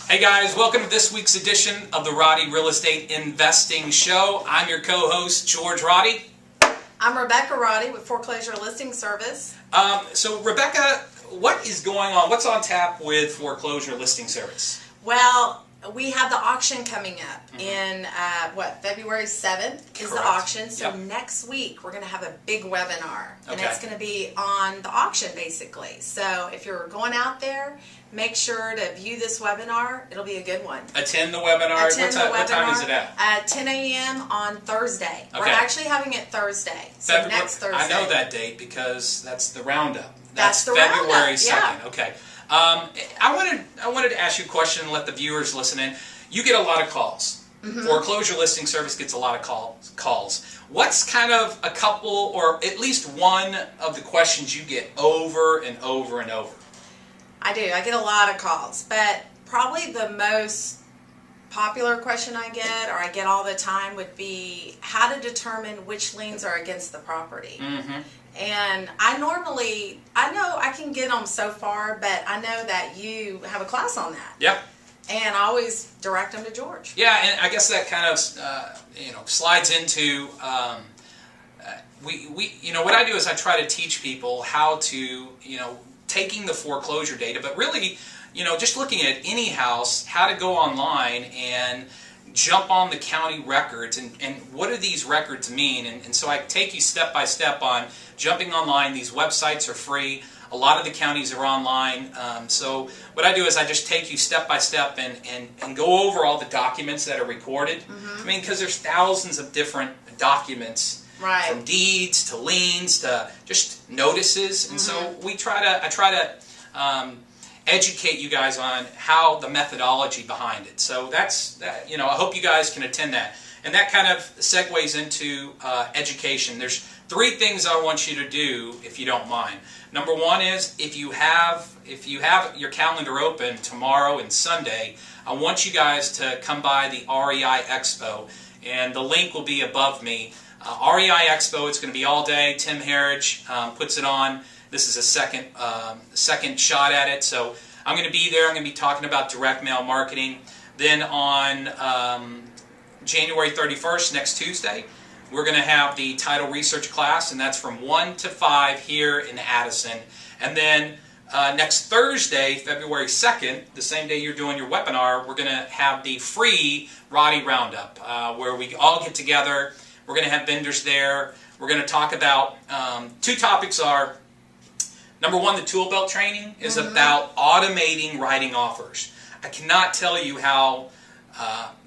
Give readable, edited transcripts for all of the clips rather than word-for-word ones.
Hey guys, welcome to this week's edition of the Roddy Real Estate Investing Show. I'm your co-host, George Roddy. I'm Rebecca Roddy with Foreclosure Listing Service. So Rebecca, what is going on? What's on tap with Foreclosure Listing Service? Well, we have the auction coming up in, February 7th is the auction. So next week we're going to have a big webinar. And it's going to be on the auction basically. So if you're going out there, make sure to view this webinar. It'll be a good one. Attend the webinar. What time is it at? At 10 a.m. on Thursday. Okay. We're actually having it Thursday. So next Thursday. I know that date because that's the roundup. That's the February roundup. 2nd. Yeah. Okay. I wanted to ask you a question and let the viewers listen in. You get a lot of calls. Foreclosure Listing Service gets a lot of calls. What's kind of a couple or at least one of the questions you get over and over and over? I do. I get a lot of calls, but probably the most popular question I get, or I get all the time, would be how to determine which liens are against the property. And I know I can get them so far, but I know that you have a class on that. Yep. And I always direct them to George. Yeah, and I guess that kind of slides into what I do is I try to teach people how to taking the foreclosure data, but really just looking at any house, how to go online and jump on the county records and what do these records mean, and so I take you step by step on jumping online. These websites are free. A lot of the counties are online. So what I do is I just take you step by step and go over all the documents that are recorded. I mean, because there's thousands of different documents, from deeds to liens to just notices, and so I try to educate you guys on how the methodology behind it. So that's I hope you guys can attend that, and that kind of segues into education. There's 3 things I want you to do if you don't mind. Number 1 is if you have your calendar open tomorrow and Sunday, I want you guys to come by the REI Expo, and the link will be above me. REI Expo, it's going to be all day. Tim Harridge puts it on. This is a second shot at it, so I'm going to be there. I'm going to be talking about direct mail marketing. Then on January 31st, next Tuesday, we're going to have the title research class, and that's from 1 to 5 here in Addison. And then next Thursday, February 2nd, the same day you're doing your webinar, we're going to have the free Roddy Roundup, where we all get together. We're going to have vendors there. We're going to talk about 2 topics are, number 1, the tool belt training is about automating writing offers. I cannot tell you how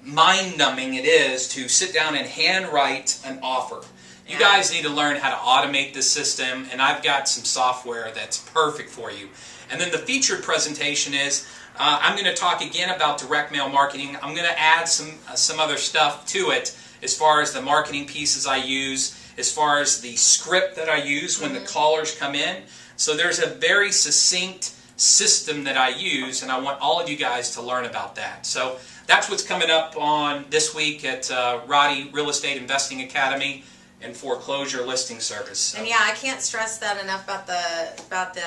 mind-numbing it is to sit down and handwrite an offer. You guys need to learn how to automate this system, and I've got some software that's perfect for you. And then the featured presentation is I'm going to talk again about direct mail marketing. I'm going to add some other stuff to it as far as the marketing pieces I use, as far as the script that I use when the callers come in. So there's a very succinct system that I use, and I want all of you guys to learn about that. So that's what's coming up on this week at Roddy Real Estate Investing Academy and Foreclosure Listing Service. So. And yeah, I can't stress that enough about the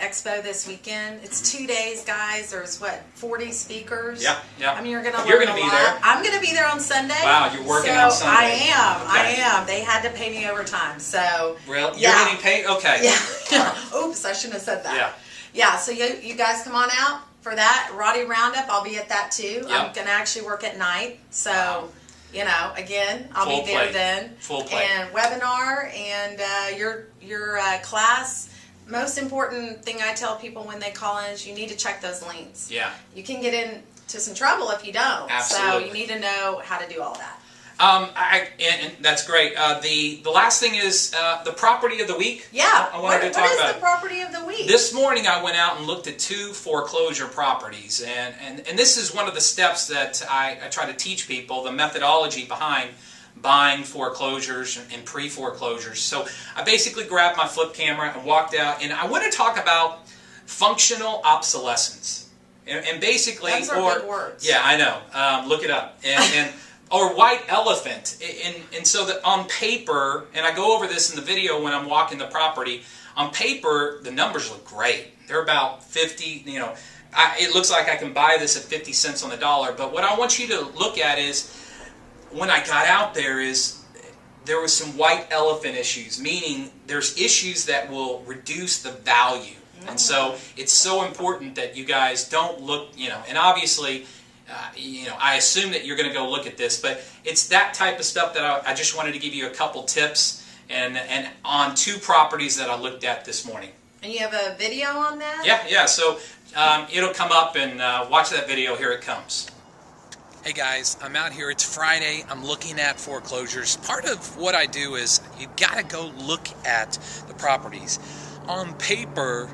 expo this weekend. It's 2 days, guys. There's 40 speakers. Yeah. I mean, you're going to learn You're going to be there. I'm going to be there on Sunday. Wow, you're working on Sunday. I am. They had to pay me overtime. So. Really? You're getting paid? Okay. Yeah. Oops, I shouldn't have said that. Yeah. So you guys come on out for that Roddy Roundup. I'll be at that too. I'm going to actually work at night. So. Again, I'll be there then. Full play. And webinar and your class. Most important thing I tell people when they call in is you need to check those liens. Yeah. You can get into some trouble if you don't. Absolutely. So you need to know how to do all that. And that's great. The last thing is the property of the week. Yeah. I wanted to talk about. What is the property of the week? This morning I went out and looked at 2 foreclosure properties, and this is one of the steps that I try to teach people, the methodology behind buying foreclosures and pre-foreclosures. So I basically grabbed my flip camera and walked out, and I want to talk about functional obsolescence. And basically, those are big words. Yeah, I know. Look it up. And or white elephant, and so that on paper, and I go over this in the video when I'm walking the property, on paper the numbers look great. They're about 50, you know, it looks like I can buy this at 50 cents on the dollar, but what I want you to look at is, when I got out there, is there was some white elephant issues, meaning there's issues that will reduce the value. And so it's so important that you guys don't look, you know, and obviously, you know, I assume that you're going to go look at this, but it's that type of stuff that I just wanted to give you a couple tips and on 2 properties that I looked at this morning. And you have a video on that? Yeah, so it'll come up, and watch that video. Here it comes. Hey guys, I'm out here. It's Friday. I'm looking at foreclosures. Part of what I do is you gotta go look at the properties. On paper,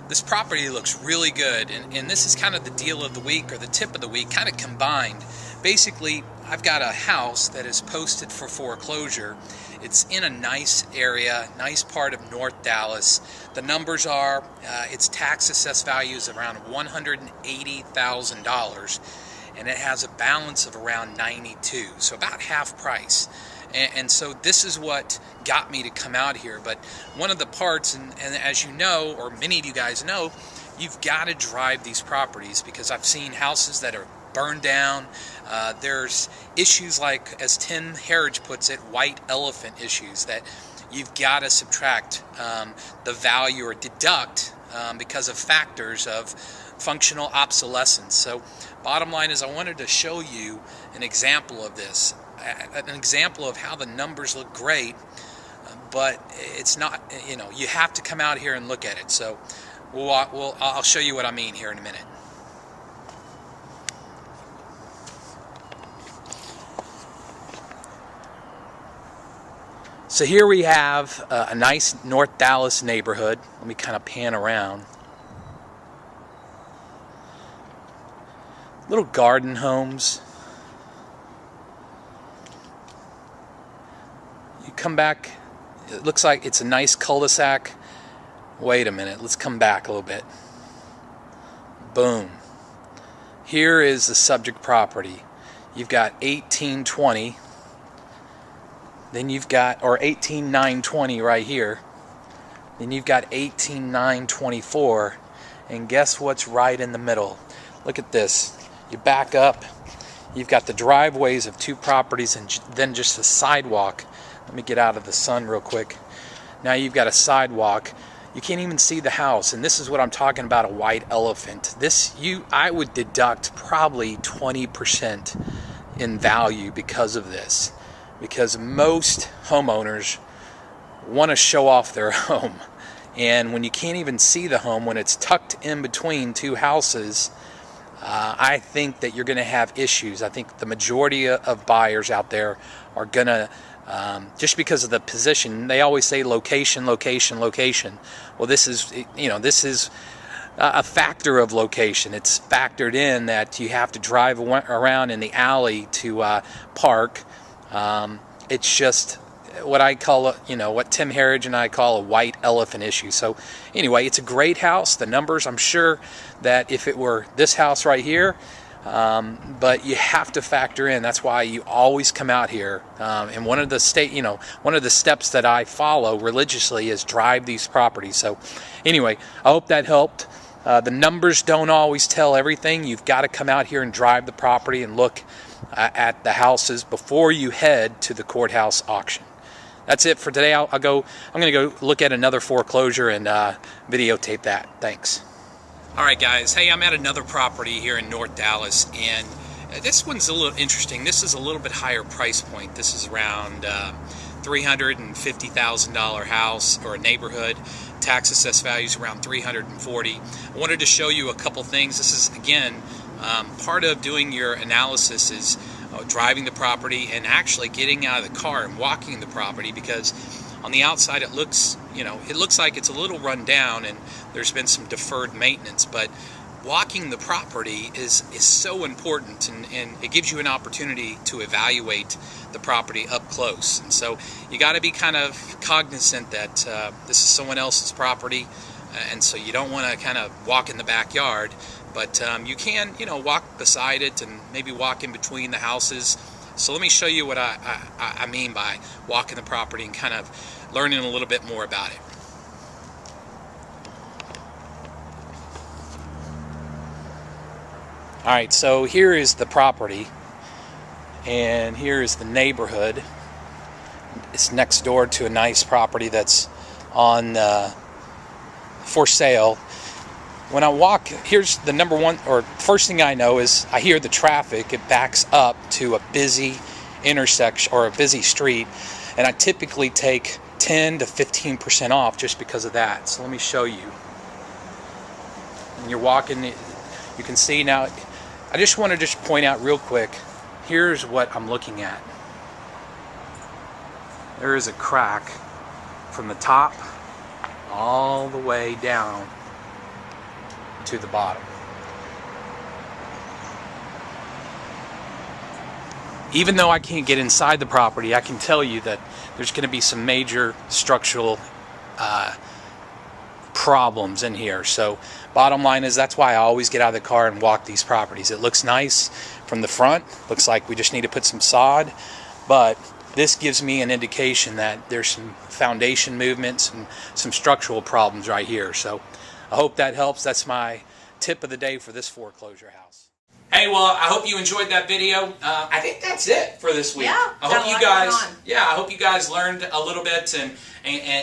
this property looks really good, and this is kind of the deal of the week, or the tip of the week, kind of combined. Basically, I've got a house that is posted for foreclosure. It's in a nice area, nice part of North Dallas. The numbers are, its tax assessed value is around $180,000, and it has a balance of around 92, so about half price. And so this is what got me to come out here. But one of the parts, and as you know, or many of you guys know, you've got to drive these properties, because I've seen houses that are burned down. There's issues like, as Tim Herridge puts it, white elephant issues that you've got to subtract the value, or deduct because of factors of functional obsolescence. So bottom line is, I wanted to show you an example of this, an example of how the numbers look great, but it's not, you know, you have to come out here and look at it. So I'll show you what I mean here in a minute. So here we have a nice North Dallas neighborhood. Let me kind of pan around. Little garden homes. You come back, it looks like it's a nice cul-de-sac. Wait a minute, let's come back a little bit. Boom. Here is the subject property. You've got 1820. Then you've got, or 18920 right here. Then you've got 18924, and guess what's right in the middle? Look at this. You back up, you've got the driveways of 2 properties, and then just the sidewalk. Let me get out of the sun real quick. Now you've got a sidewalk. You can't even see the house, and this is what I'm talking about, a white elephant. I would deduct probably 20% in value because of this. Because most homeowners want to show off their home, and when you can't even see the home, when it's tucked in between 2 houses, I think that you're going to have issues. I think the majority of buyers out there are going to, just because of the position, they always say location, location, location. Well, this is, you know, this is a factor of location. It's factored in that you have to drive around in the alley to park. It's just what I call, you know, what Tim Herridge and I call a white elephant issue. So anyway, it's a great house. The numbers, I'm sure that if it were this house right here, but you have to factor in. That's why you always come out here. And one of the steps that I follow religiously is drive these properties. So anyway, I hope that helped. The numbers don't always tell everything. You've got to come out here and drive the property and look at the houses before you head to the courthouse auction. That's it for today. I'm going to go look at another foreclosure and videotape that. Thanks. All right, guys. Hey, I'm at another property here in North Dallas, and this one's a little interesting. This is a little bit higher price point. This is around $350,000 house or a neighborhood. Tax assessed value is around $340,000. I wanted to show you a couple things. This is, again, part of doing your analysis is driving the property and actually getting out of the car and walking the property, because on the outside it looks, it looks like it's a little run down and there's been some deferred maintenance, but walking the property is so important, and it gives you an opportunity to evaluate the property up close. And so you got to be kind of cognizant that this is someone else's property, and so you don't want to kind of walk in the backyard, but you can, walk beside it and maybe walk in between the houses. So let me show you what I mean by walking the property and kind of learning a little bit more about it. Alright, so here is the property, and here is the neighborhood. It's next door to a nice property that's on for sale. When I walk, here's the number one, or first thing I know is I hear the traffic. It backs up to a busy intersection or a busy street, and I typically take 10 to 15% off just because of that. So let me show you. And you're walking, you can see now. I just want to point out real quick, here's what I'm looking at. There is a crack from the top all the way down to the bottom. Even though I can't get inside the property, I can tell you that there's going to be some major structural problems in here. So bottom line is, that's why I always get out of the car and walk these properties. It looks nice from the front, looks like we just need to put some sod, but this gives me an indication that there's some foundation movements and some structural problems right here. So I hope that helps. That's my tip of the day for this foreclosure house. Hey, well, I hope you enjoyed that video. I think that's it for this week. Yeah, I hope you guys, I hope you guys learned a little bit and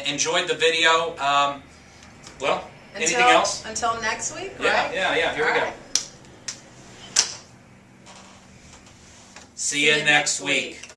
enjoyed the video. Well, anything else? Until next week, yeah, right? Yeah. Here we go. See you next week.